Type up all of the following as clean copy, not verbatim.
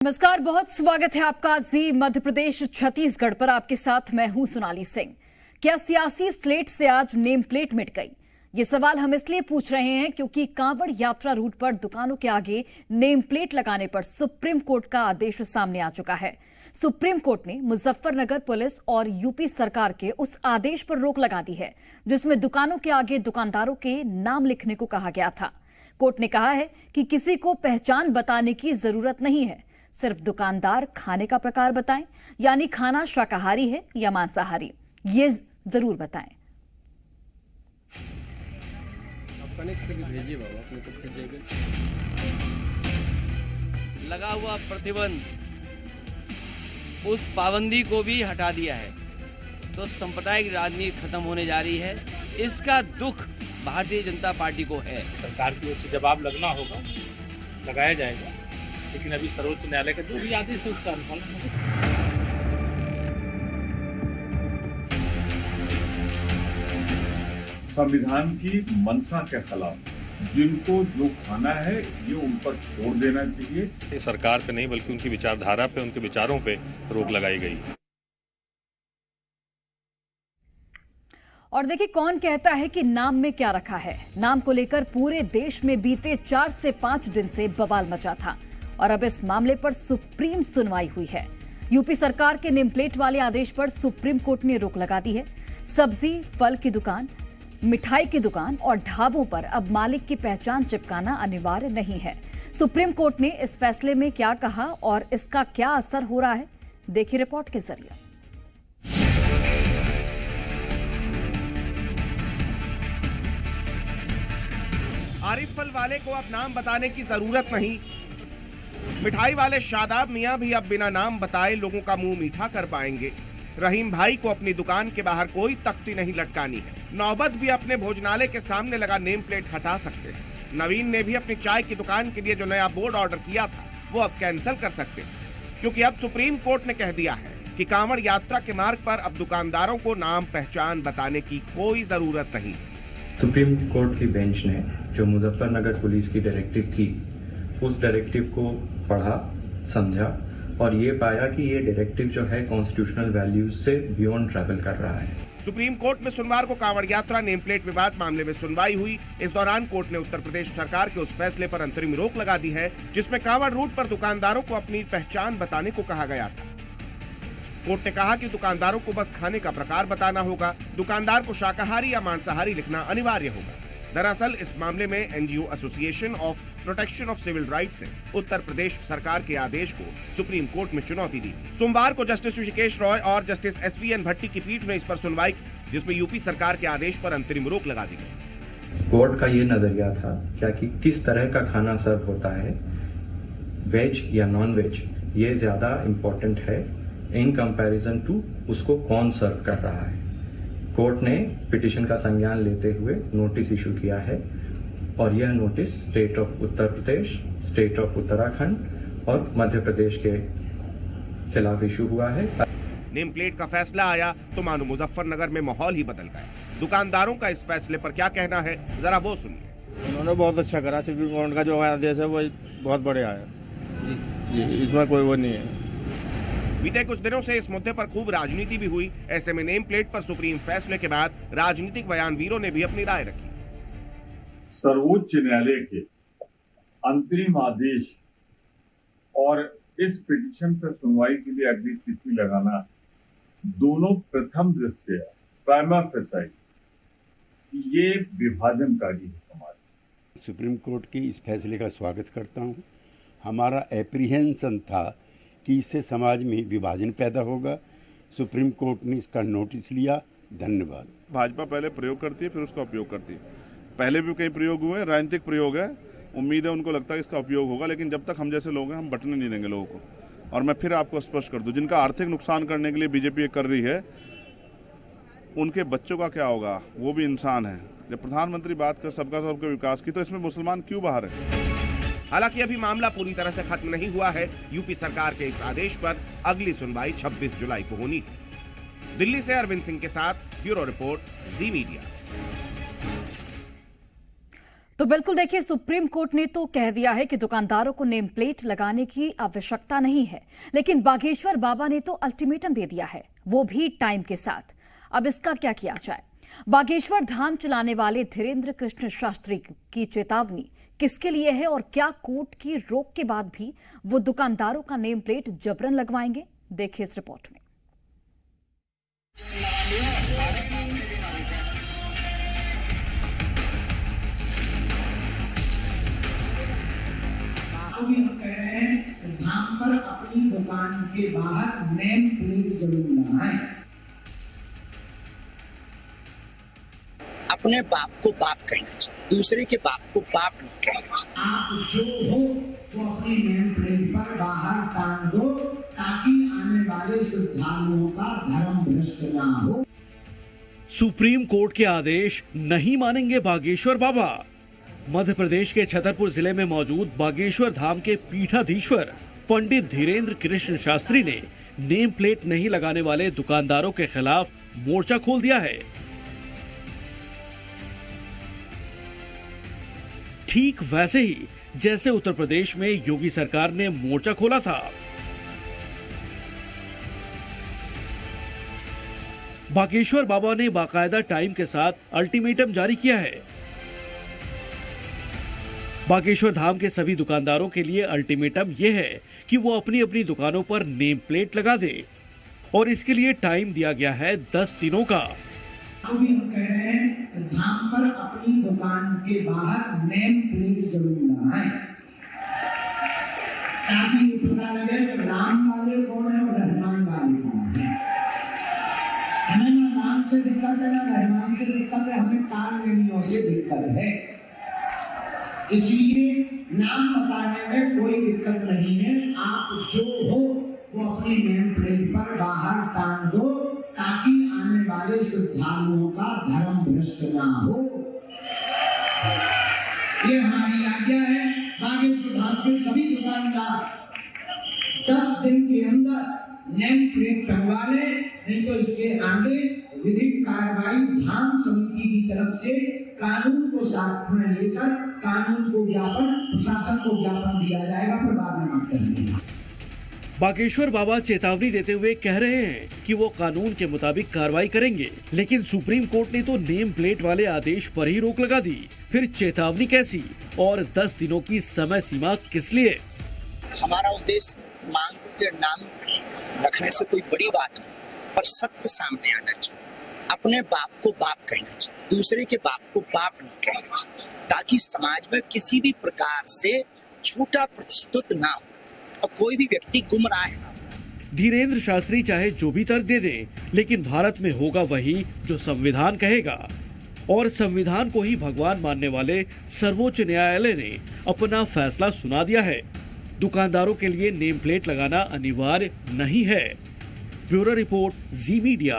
नमस्कार, बहुत स्वागत है आपका जी मध्य प्रदेश छत्तीसगढ़ पर। आपके साथ मैं हूं सोनाली सिंह। क्या सियासी स्लेट से आज नेम प्लेट मिट गई? ये सवाल हम इसलिए पूछ रहे हैं क्योंकि कांवड़ यात्रा रूट पर दुकानों के आगे नेम प्लेट लगाने पर सुप्रीम कोर्ट का आदेश सामने आ चुका है। सुप्रीम कोर्ट ने मुजफ्फरनगर पुलिस और यूपी सरकार के उस आदेश पर रोक लगा दी है जिसमें दुकानों के आगे दुकानदारों के नाम लिखने को कहा गया था। कोर्ट ने कहा है कि किसी को पहचान बताने की जरूरत नहीं है, सिर्फ दुकानदार खाने का प्रकार बताएं, यानी खाना शाकाहारी है या मांसाहारी, ये जरूर बताएं। लगा हुआ प्रतिबंध, उस पाबंदी को भी हटा दिया है, तो सांप्रदायिक राजनीति खत्म होने जा रही है। इसका दुख भारतीय जनता पार्टी को है। सरकार की ओर से जवाब लगना होगा, लगाया जाएगा, लेकिन अभी सर्वोच्च न्यायालय का जो भी आदेश है उसका अनुपालन होगा। संविधान की मंशा के खिलाफ जिनको जो खाना है ये उन पर छोड़ देना चाहिए। सरकार पे नहीं बल्कि उनकी विचारधारा पे, उनके विचारों पे रोक लगाई गई। और देखिए, कौन कहता है कि नाम में क्या रखा है। नाम को लेकर पूरे देश में बीते 4 से 5 दिन से बवाल मचा था और अब इस मामले पर सुप्रीम सुनवाई हुई है। यूपी सरकार के नेम प्लेट वाले आदेश पर सुप्रीम कोर्ट ने रोक लगा दी है। सब्जी, फल की दुकान, मिठाई की दुकान और ढाबों पर अब मालिक की पहचान चिपकाना अनिवार्य नहीं है। सुप्रीम कोर्ट ने इस फैसले में क्या कहा और इसका क्या असर हो रहा है, देखिए रिपोर्ट के जरिए। आरिफ फल वाले को अब नाम बताने की जरूरत नहीं। मिठाई वाले शादाब मियां भी अब बिना नाम बताए लोगों का मुंह मीठा कर पाएंगे। रहीम भाई को अपनी दुकान के बाहर कोई तख्ती नहीं लटकानी है। नौबत भी अपने भोजनालय के सामने लगा नेम प्लेट हटा सकते हैं। नवीन ने भी अपनी चाय की दुकान के लिए जो नया बोर्ड ऑर्डर किया था वो अब कैंसिल कर सकते हैं, क्योंकि अब सुप्रीम कोर्ट ने कह दिया है कि कांवड़ यात्रा के मार्ग पर अब दुकानदारों को नाम पहचान बताने की कोई जरूरत नहीं। सुप्रीम कोर्ट की बेंच ने जो मुजफ्फरनगर पुलिस की डायरेक्टिव थी उस डायरेक्टिव को पढ़ा, समझा और ये पाया कि ये डायरेक्टिव जो है कॉन्स्टिट्यूशनल वैल्यूज से बियॉन्ड ट्रैवल कर रहा है। सुप्रीम कोर्ट में सोमवार को कांवड़ यात्रा नेम प्लेट विवाद मामले में सुनवाई हुई। इस दौरान कोर्ट ने उत्तर प्रदेश सरकार के उस फैसले पर अंतरिम रोक लगा दी है जिसमें कांवड़ रूट पर दुकानदारों को अपनी पहचान बताने को कहा गया था। कोर्ट ने कहा कि दुकानदारों को बस खाने का प्रकार बताना होगा। दुकानदार को शाकाहारी या मांसाहारी लिखना अनिवार्य होगा। दरअसल इस मामले में NGO association of protection of civil rights ने उत्तर प्रदेश सरकार के आदेश को सुप्रीम कोर्ट में चुनौती दी। सोमवार को जस्टिस ऋषिकेश रॉय और जस्टिस एसवीएन भट्टी की पीठ ने इस पर सुनवाई की, जिसमें यूपी सरकार के आदेश पर अंतरिम रोक लगा दी गई। कोर्ट का ये नजरिया था क्या कि किस तरह का खाना सर्व होता है, वेज या नॉन वेज, ये ज्यादा इम्पोर्टेंट है इन कंपैरिजन टू उसको कौन सर्व कर रहा है। कोर्ट ने पिटीशन का संज्ञान लेते हुए नोटिस इशू किया है और यह notice state of Uttar Pradesh, state of Uttarakhand और मध्य प्रदेश के खिलाफ इशू हुआ है। नेम प्लेट का फैसला आया तो मानो मुजफ्फरनगर में माहौल ही बदल गया। दुकानदारों का इस फैसले पर क्या कहना है, जरा वो सुनिए। उन्होंने बहुत अच्छा करा। सुप्रीम कोर्ट का जो आदेश है वो बहुत बढ़िया है, इसमें कोई वो नहीं है। बीते कुछ दिनों से इस मुद्दे पर खूब राजनीति भी हुई। ऐसे में नेम प्लेट पर सुप्रीम फैसले के बाद राजनीतिक बयानवीरों ने भी अपनी राय रखी। सर्वोच्च न्यायालय के अंतरिम आदेश और इस पिटीशन पर सुनवाई के लिए अगली तिथि लगाना दोनों प्रथम दृष्टया प्राइमा फेसाई ये विभाजनकारी है समाज। सुप्रीम कोर्ट के इस फैसले का स्वागत करता हूं। हमारा एप्रीहेंशन था कि इससे समाज में विभाजन पैदा होगा। सुप्रीम कोर्ट ने इसका नोटिस लिया, धन्यवाद। भाजपा पहले प्रयोग करती है फिर उसका उपयोग करती है। पहले भी कई प्रयोग हुए, राजनीतिक प्रयोग है, उम्मीद है उनको लगता है इसका उपयोग होगा, लेकिन जब तक हम जैसे लोग हैं हम बटने नहीं देंगे लोगों को। और मैं फिर आपको स्पष्ट कर दूं, जिनका आर्थिक नुकसान करने के लिए बीजेपी कर रही है उनके बच्चों का क्या होगा, वो भी इंसान है। जब प्रधानमंत्री बात कर सबका सबके विकास की, तो इसमें मुसलमान क्यों बाहर है? हालांकि अभी मामला पूरी तरह से खत्म नहीं हुआ है। यूपी सरकार के इस आदेश पर अगली सुनवाई 26 जुलाई को होनी है। दिल्ली से अरविंद सिंह के साथ ब्यूरो रिपोर्ट, जी मीडिया। तो बिल्कुल देखिए, सुप्रीम कोर्ट ने तो कह दिया है कि दुकानदारों को नेम प्लेट लगाने की आवश्यकता नहीं है, लेकिन बागेश्वर बाबा ने तो अल्टीमेटम दे दिया है, वो भी टाइम के साथ। अब इसका क्या किया जाए? बागेश्वर धाम चलाने वाले धीरेन्द्र कृष्ण शास्त्री की चेतावनी किसके लिए है और क्या कोर्ट की रोक के बाद भी वो दुकानदारों का नेम प्लेट जबरन लगवाएंगे? देखिए इस रिपोर्ट में। भी हम कह रहे हैं धाम पर अपनी दुकान के बाहर नेम प्लेट जरूर लगाएं। अपने बाप को बाप कहना चाहिए, दूसरे के बाप को बाप नहीं कहना चाहिए। आप जो हो वो अपनी नेम प्लेट पर बाहर टांग दो ताकि आने वाले श्रद्धालुओं का धर्म भ्रष्ट ना हो। सुप्रीम कोर्ट के आदेश नहीं मानेंगे बागेश्वर बाबा। मध्य प्रदेश के छतरपुर जिले में मौजूद बागेश्वर धाम के पीठाधीश्वर पंडित धीरेन्द्र कृष्ण शास्त्री ने नेम प्लेट नहीं लगाने वाले दुकानदारों के खिलाफ मोर्चा खोल दिया है। ठीक वैसे ही जैसे उत्तर प्रदेश में योगी सरकार ने मोर्चा खोला था। बागेश्वर बाबा ने बाकायदा टाइम के साथ अल्टीमेटम जारी किया है। बागेश्वर धाम के सभी दुकानदारों के लिए अल्टीमेटम यह है कि वो अपनी अपनी दुकानों पर नेम प्लेट लगा दे और इसके लिए टाइम दिया गया है 10 दिनों का। अभी हम कह रहे हैं धाम पर अपनी दुकान के बाहर नेम प्लेट जरूर लगाएं ताकि ये पता लगे कि राम वाले कौन है और रहमान वाले कौन है। हमें ना नाम से दिक्कत है ना रहमान से दिक्कत है, हमें कालवेनियों से दिक्कत है। इसलिए नाम बताने में कोई दिक्कत नहीं है। आप जो हो वो अपनी नेम प्लेट पर बाहर टांग दो ताकि आने वाले श्रद्धालुओं का धर्म भ्रष्ट ना हो। ये हमारी आज्ञा है। बागेश्वर धाम के सभी दुकानदार 10 दिन के अंदर नेम प्लेट टंगवा ले, नहीं तो इसके आगे विधिक कार्रवाई धाम समिति की तरफ से कानून को साथ में लेकर कानून को ज्ञापन प्रशासन को ज्ञापन दिया जाएगा, पर बाद में बात करेंगे। बागेश्वर बाबा चेतावनी देते हुए कह रहे हैं कि वो कानून के मुताबिक कार्रवाई करेंगे, लेकिन सुप्रीम कोर्ट ने तो नेम प्लेट वाले आदेश पर ही रोक लगा दी। फिर चेतावनी कैसी और 10 दिनों की समय सीमा किस लिए? हमारा उद्देश्य मांग के नाम रखने से कोई बड़ी बात नहीं, पर सत्य सामने आना चाहिए। अपने बाप को बाप कहना चाहिए, दूसरे के बाप को बाप नहीं कहना चाहिए, ताकि समाज में किसी भी प्रकार से झूठा प्रतिष्ठित ना हो और कोई भी व्यक्ति गुमराह ना हो। धीरेन्द्र शास्त्री चाहे जो भी तर्क दे दें, लेकिन भारत में होगा वही जो संविधान कहेगा और संविधान को ही भगवान मानने वाले सर्वोच्च न्यायालय ने अपना फैसला सुना दिया है। दुकानदारों के लिए नेम प्लेट लगाना अनिवार्य नहीं है। ब्यूरो रिपोर्ट, जी मीडिया।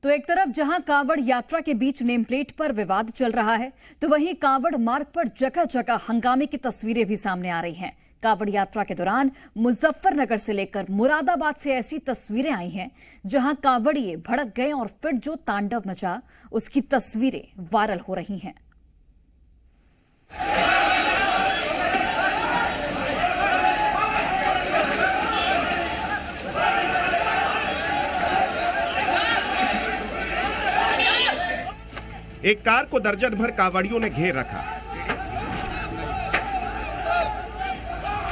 तो एक तरफ जहां कांवड़ यात्रा के बीच नेम प्लेट पर विवाद चल रहा है, तो वहीं कांवड़ मार्ग पर जगह जगह हंगामे की तस्वीरें भी सामने आ रही हैं। कांवड़ यात्रा के दौरान मुजफ्फरनगर से लेकर मुरादाबाद से ऐसी तस्वीरें आई हैं जहां कांवड़िए भड़क गए और फिर जो तांडव मचा उसकी तस्वीरें वायरल हो रही हैं। एक कार को दर्जन भर कांवड़ियों ने घेर रखा।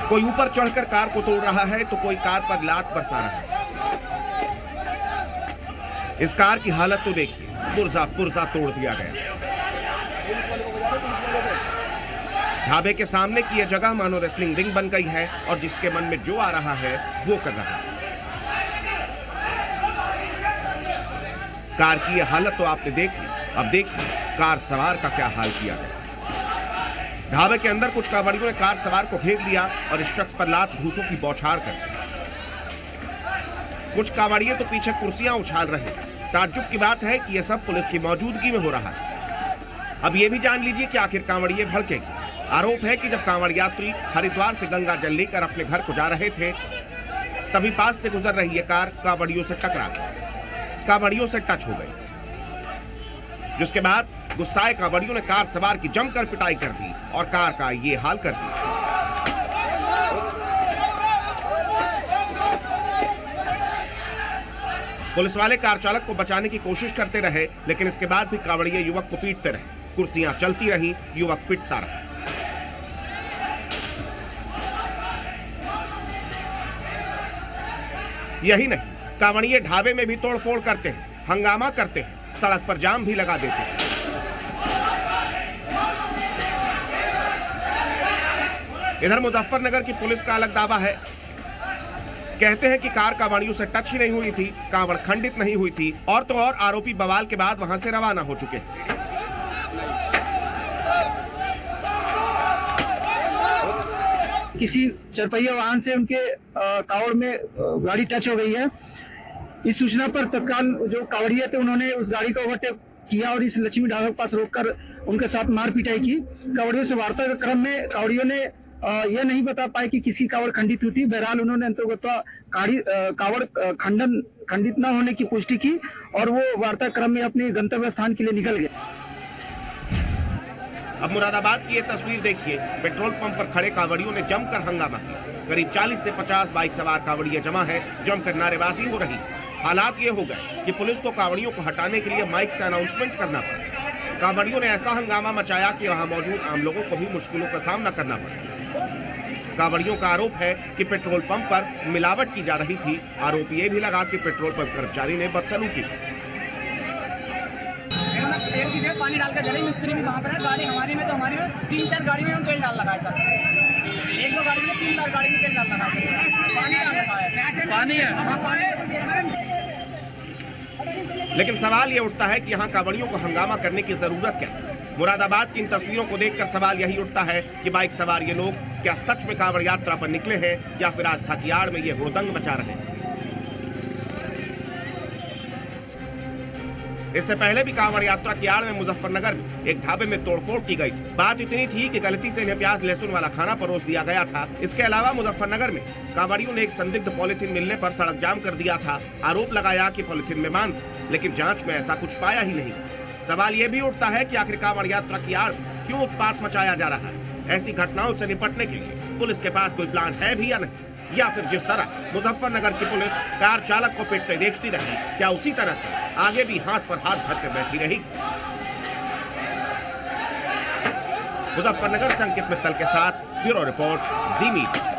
कोई ऊपर चढ़कर कार को तोड़ रहा है तो कोई कार पर लात बरसा रहा है। इस कार की हालत तो देखिए, पुर्जा पुर्जा तोड़ दिया गया। ढाबे के सामने की यह जगह मानो रेसलिंग रिंग बन गई है और जिसके मन में जो आ रहा है वो कर रहा है। कार की यह हालत तो आपने देख ली, अब देखिए कार सवार का क्या हाल किया गया। ढाबे के अंदर कुछ कांवड़ियों ने कार सवार को घेर लिया और इस शख्स पर लात घूसों की बौछार कर दी। कुछ कांवड़िए तो पीछे कुर्सियां उछाल रहे हैं। ताज्जुब की बात है कि यह सब पुलिस की मौजूदगी में हो रहा है। अब यह भी जान लीजिए कि आखिर कांवड़िए भड़केंगे। आरोप है कि जब कांवड़ यात्री हरिद्वार से गंगा जल लेकर अपने घर को जा रहे थे, तभी पास से गुजर रही यह कार कांवड़ियों से टकरा गई, कांवड़ियों से टच हो गई, जिसके बाद गुस्साए कांवड़ियों ने कार सवार की जमकर पिटाई कर दी और कार का ये हाल कर दिया। पुलिस वाले कार चालक को बचाने की कोशिश करते रहे, लेकिन इसके बाद भी कांवड़िये युवक को पीटते रहे। कुर्सियां चलती रहीं, युवक पिटता रहा। यही नहीं, कांवड़िये ढाबे में भी तोड़फोड़ करते हैं, हंगामा करते हैं, सड़क पर जाम भी लगा देते हैं। इधर मुजफ्फरनगर की पुलिस का अलग दावा है। कहते हैं कि कार कांवड़ियों से टच ही नहीं हुई थी, कांवड़ खंडित नहीं हुई थी, और तो और आरोपी बवाल के बाद वहां से रवाना हो चुके हैं। किसी चरपहिया वाहन से उनके कावड़ में गाड़ी टच हो गई है। इस सूचना पर तत्काल जो कावड़िया थे उन्होंने उस गाड़ी को ओवरटेक किया और इस लक्ष्मी ढाबा के पास रोककर उनके साथ मार पिटाई की। कावड़ियों से वार्ता के क्रम में कावड़ियों ने यह नहीं बता पाए कि किसकी कावड़ खंडित हुई थी। बहरहाल उन्होंने अंतर्गत कावड़ खंडित न होने की पुष्टि की और वो वार्ता क्रम में अपने गंतव्य स्थान के लिए निकल गए। अब मुरादाबाद की ये तस्वीर देखिए। पेट्रोल पंप पर खड़े कांवड़ियों ने जमकर हंगामा किया। करीब 40 से 50 बाइक सवार कांवड़िये जमा है, जमकर नारेबाजी हो रही। हालात ये हो गए कि पुलिस को कांवड़ियों को हटाने के लिए माइक से अनाउंसमेंट करना पड़ा। कांवड़ियों ने ऐसा हंगामा मचाया कि वहां मौजूद आम लोगों को भी मुश्किलों का सामना करना पड़ा। कांवड़ियों का आरोप है कि पेट्रोल पंप पर मिलावट की जा रही थी। आरोप ये भी लगा कि पेट्रोल पंप कर्मचारी ने बदसलूकी की। पानी डालकर जले मिस्त्री भी वहाँ पर है। गाड़ी हमारी में तो हमारी में 3-4 गाड़ी में तेल डाल लगा है सर। 1-2 गाड़ी में 3-4 गाड़ी में तेल डाल लगा है। पानी है। लेकिन सवाल ये उठता है कि यहाँ कांवड़ियों को हंगामा करने की जरूरत क्या है। मुरादाबाद की इन तस्वीरों को देखकर सवाल यही उठता है कि बाइक सवार ये लोग क्या सच में कांवड़ यात्रा पर निकले हैं या फिर आस्था की आड़ में ये हुड़दंग मचा रहे हैं। इससे पहले भी कांवड़ यात्रा की आड़ में मुजफ्फरनगर में एक ढाबे में तोड़फोड़ की गई। बात इतनी थी कि गलती से इन्हें प्याज लहसुन वाला खाना परोस दिया गया था। इसके अलावा मुजफ्फरनगर में कांवड़ियों ने एक संदिग्ध पॉलिथीन मिलने पर सड़क जाम कर दिया था। आरोप लगाया कि पॉलिथीन में मांस, लेकिन जांच में ऐसा कुछ पाया ही नहीं। सवाल ये भी उठता है कि आखिर कांवड़ यात्रा की आड़ क्यों उत्पात मचाया जा रहा है। ऐसी घटनाओं से निपटने के लिए पुलिस के पास कोई प्लान है भी या नहीं, या फिर जिस तरह मुजफ्फरनगर की पुलिस कार चालक को पीटते देखती रही, क्या उसी तरह से आगे भी हाथ पर हाथ धर कर बैठी रही। मुजफ्फरनगर से अंकित मित्तल के साथ ब्यूरो रिपोर्ट, जी मीडिया।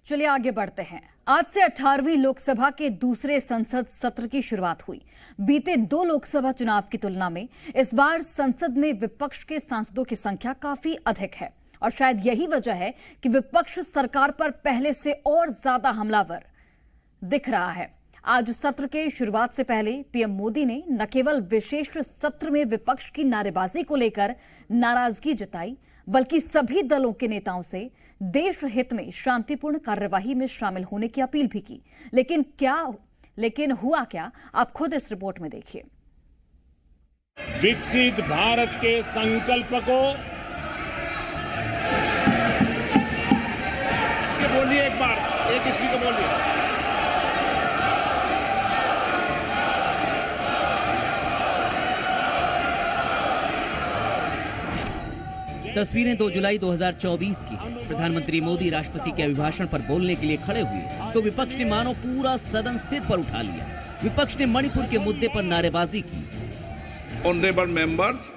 चलिए आगे बढ़ते हैं। आज से 18वीं लोकसभा के दूसरे संसद सत्र की शुरुआत हुई। बीते 2 लोकसभा चुनाव की तुलना में इस बार संसद में विपक्ष के सांसदों की संख्या काफी अधिक है और शायद यही वजह है कि विपक्ष सरकार पर पहले से और ज्यादा हमलावर दिख रहा है। आज सत्र के शुरुआत से पहले पीएम मोदी ने न केवल विशेष सत्र में विपक्ष की नारेबाजी को लेकर नाराजगी जताई, बल्कि सभी दलों के नेताओं से देश हित में शांतिपूर्ण कार्यवाही में शामिल होने की अपील भी की। लेकिन हुआ क्या, आप खुद इस रिपोर्ट में देखिए। विकसित भारत के संकल्प को बोलिए, एक बार एक स्पीकर बोलिए। तस्वीरें 2 जुलाई 2024 की है। प्रधानमंत्री मोदी राष्ट्रपति के अभिभाषण पर बोलने के लिए खड़े हुए तो विपक्ष ने मानो पूरा सदन सिर पर उठा लिया। विपक्ष ने मणिपुर के मुद्दे पर नारेबाजी की। ऑनरेबल मेंबर्स,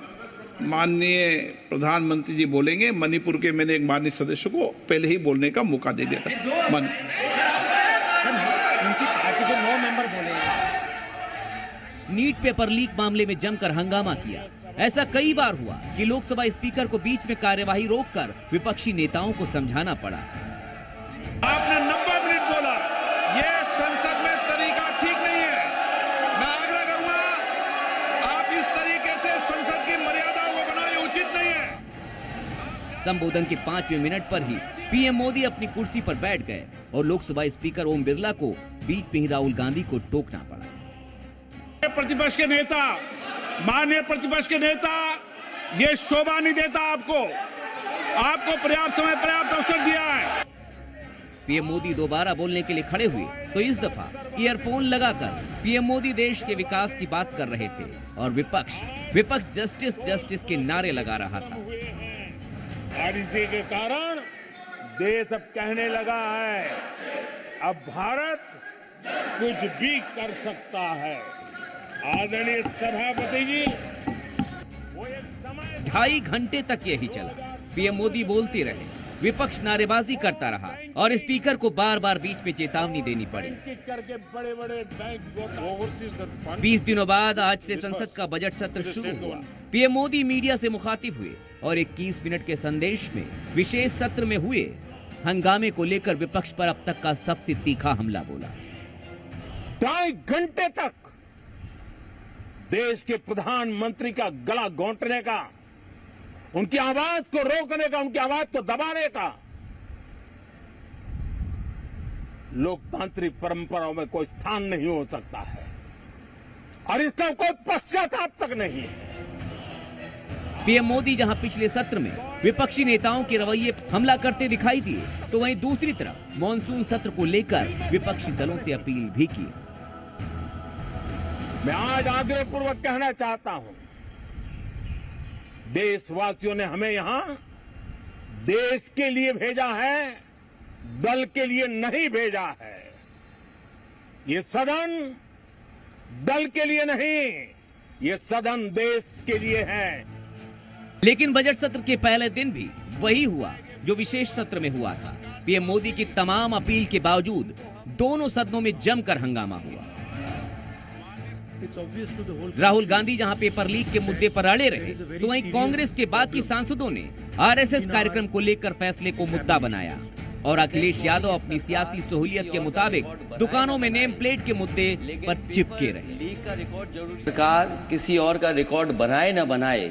माननीय प्रधानमंत्री जी बोलेंगे। मणिपुर के मैंने एक माननीय सदस्य को पहले ही बोलने का मौका दे दिया था। उनकी पार्टी से 9 मेंबर बोले। नीट पेपर लीक मामले में जमकर हंगामा किया। ऐसा कई बार हुआ कि लोकसभा स्पीकर को बीच में कार्यवाही रोककर विपक्षी नेताओं को समझाना पड़ा। आपने 90 मिनट बोला, ये संसद में तरीका ठीक नहीं है। मैं आग्रह करूंगा, आप इस तरीके से संसद की मर्यादाओं को बनाए, उचित नहीं है। संबोधन के 5वें मिनट पर ही पीएम मोदी अपनी कुर्सी पर बैठ गए और लोकसभा स्पीकर ओम बिरला को बीच में ही राहुल गांधी को टोकना पड़ा। प्रतिपक्ष के नेता, माननीय प्रतिपक्ष के नेता, ये शोभा नहीं देता। आपको पर्याप्त समय, पर्याप्त अवसर दिया है। पीएम मोदी दोबारा बोलने के लिए खड़े हुए तो इस दफा ईयरफोन लगाकर पीएम मोदी देश के विकास की बात कर रहे थे और विपक्ष जस्टिस जस्टिस के नारे लगा रहा था। और इसी के कारण देश अब कहने लगा है अब भारत कुछ भी कर सकता है। आदरणीय सभापति जी, 2.5 घंटे तक यही चला। पीएम मोदी बोलते रहे, विपक्ष नारेबाजी करता रहा और स्पीकर को बार बार बीच में चेतावनी देनी पड़ी। 20 दिनों बाद आज से संसद का बजट सत्र शुरू हुआ। पीएम मोदी मीडिया से मुखातिब हुए और 21 मिनट के संदेश में विशेष सत्र में हुए हंगामे को लेकर विपक्ष पर अब तक का सबसे तीखा हमला बोला। 2.5 घंटे तक देश के प्रधानमंत्री का गला घोंटने का, उनकी आवाज को रोकने का, उनकी आवाज को दबाने का लोकतांत्रिक परंपराओं में कोई स्थान नहीं हो सकता है और इसका कोई पश्चाताप तक नहीं है। पीएम मोदी जहां पिछले सत्र में विपक्षी नेताओं के रवैये पर हमला करते दिखाई दिए, तो वहीं दूसरी तरफ मॉनसून सत्र को लेकर विपक्षी दलों से अपील भी की। मैं आज आग्रहपूर्वक कहना चाहता हूं, देशवासियों ने हमें यहां देश के लिए भेजा है, दल के लिए नहीं भेजा है। ये सदन दल के लिए नहीं, ये सदन देश के लिए है। लेकिन बजट सत्र के पहले दिन भी वही हुआ जो विशेष सत्र में हुआ था। पीएम मोदी की तमाम अपील के बावजूद दोनों सदनों में जमकर हंगामा हुआ। राहुल गांधी जहां पेपर लीक के मुद्दे पर अड़े रहे, तो वहीं कांग्रेस के बाकी सांसदों ने आरएसएस कार्यक्रम को लेकर फैसले को मुद्दा बनाया और अखिलेश यादव अपनी सियासी सहूलियत के मुताबिक दुकानों में नेम प्लेट के मुद्दे पर चिपके रहे। सरकार किसी और का रिकॉर्ड बनाए न बनाए,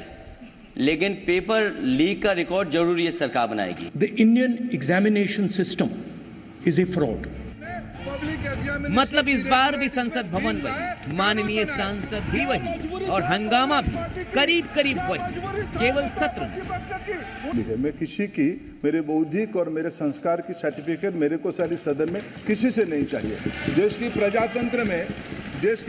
लेकिन पेपर लीक का रिकॉर्ड जरूर ये सरकार बनाएगी। The Indian examination system is a fraud. मतलब इस बार भी संसद भवन वही, माननीय सांसद भी वही और हंगामा भी करीब करीब वही, केवल सत्र में। मैं किसी की, मेरे बौद्धिक और मेरे संस्कार की सर्टिफिकेट मेरे को सारी सदन में किसी से नहीं चाहिए। देश की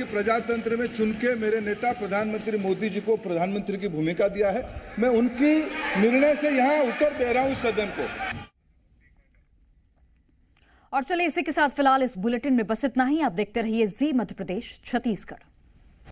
प्रजातंत्र में चुन के मेरे नेता प्रधानमंत्री मोदी जी को प्रधानमंत्री की भूमिका दिया है। मैं उनकी निर्णय से यहाँ उत्तर दे रहा हूँ सदन को। और चलिए इसी के साथ फिलहाल इस बुलेटिन में बस इतना ही। आप देखते रहिए जी मध्य प्रदेश छत्तीसगढ़।